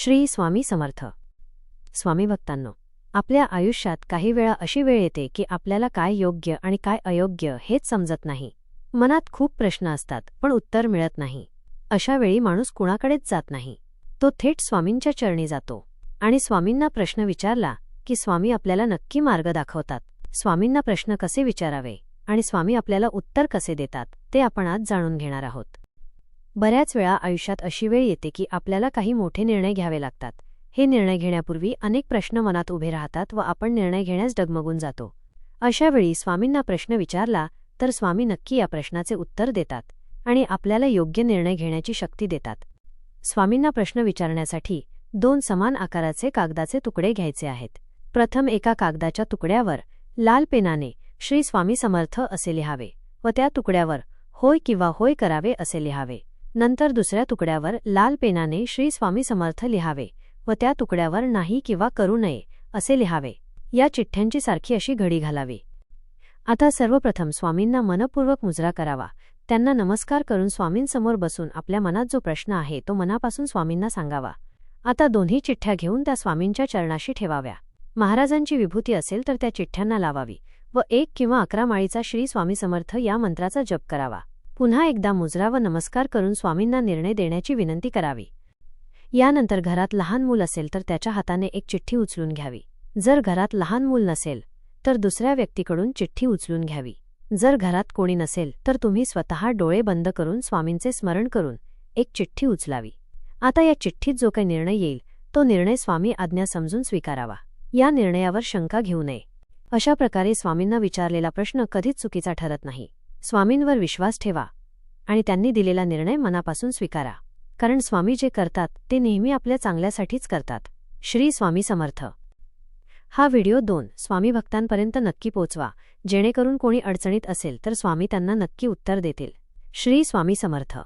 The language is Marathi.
श्री स्वामी समर्थ. स्वामी भक्तांनो, आपल्या आयुष्यात काही वेळा अशी वेळ येते की आपल्याला काय योग्य आणि काय अयोग्य हेच समजत नाही. मनात खूप प्रश्न असतात पण उत्तर मिळत नाही. अशा वेळी माणूस कुणाकडेच जात नाही. तो थेट स्वामींच्या चरणी जातो आणि स्वामींना प्रश्न विचारला की स्वामी आपल्याला नक्की मार्ग दाखवतात. स्वामींना प्रश्न कसे विचारावे आणि स्वामी आपल्याला उत्तर कसे देतात ते आपण आज जाणून घेणार आहोत. बऱ्याच वेळा आयुष्यात अशी वेळ येते की आपल्याला काही मोठे निर्णय घ्यावे लागतात. हे निर्णय घेण्यापूर्वी अनेक प्रश्न मनात उभे राहतात व आपण निर्णय घेण्यास डगमगून जातो. अशा वेळी स्वामींना प्रश्न विचारला तर स्वामी नक्की या प्रश्नाचे उत्तर देतात आणि आपल्याला योग्य निर्णय घेण्याची शक्ती देतात. स्वामींना प्रश्न विचारण्यासाठी 2 समान आकाराचे कागदाचे तुकडे घ्यायचे आहेत. प्रथम एका कागदाच्या तुकड्यावर लाल पेनाने श्री स्वामी समर्थ असे लिहावे व त्या तुकड्यावर होय किंवा होय करावे असे लिहावे. नंतर दुसऱ्या तुकड्यावर लाल पेनाने श्री स्वामी समर्थ लिहावे व त्या तुकड्यावर नाही किंवा करू नये असे लिहावे. या चिठ्ठ्यांची सारखी अशी घडी घालावी. आता सर्वप्रथम स्वामींना मनपूर्वक मुजरा करावा. त्यांना नमस्कार करून स्वामींसमोर बसून आपल्या मनात जो प्रश्न आहे तो मनापासून स्वामींना सांगावा. आता दोन्ही चिठ्ठ्या घेऊन त्या स्वामींच्या चरणाशी ठेवाव्या. महाराजांची विभूती असेल तर त्या चिठ्ठ्यांना लावावी व 1 किंवा 11 माळीचा श्री स्वामी समर्थ या मंत्राचा जप करावा. पुन्हा एकदा मुजरा व नमस्कार करून स्वामींना निर्णय देण्याची विनंती करावी. यानंतर घरात लहान मूल असेल तर त्याच्या हाताने एक चिठ्ठी उचलून घ्यावी. जर घरात लहान मूल नसेल तर दुसऱ्या व्यक्तीकडून चिठ्ठी उचलून घ्यावी. जर घरात कोणी नसेल तर तुम्ही स्वतः डोळे बंद करून स्वामींचे स्मरण करून एक चिठ्ठी उचलावी. आता या चिठ्ठीत जो काही निर्णय येईल तो निर्णय स्वामी आज्ञा समजून स्वीकारावा. या निर्णयावर शंका घेऊ नये. अशा प्रकारे स्वामींना विचारलेला प्रश्न कधीच चुकीचा ठरत नाही. स्वामींवर विश्वास ठेवा आणि त्यांनी दिलेला निर्णय मनापासून स्वीकारा. कारण स्वामी जे करतात ते नेहमी आपल्या चांगल्यासाठीच करतात. श्री स्वामी समर्थ. हा व्हिडिओ 2 स्वामी भक्तांपर्यंत नक्की पोचवा, जेणेकरून कोणी अडचणीत असेल तर स्वामी त्यांना नक्की उत्तर देतील. श्री स्वामी समर्थ.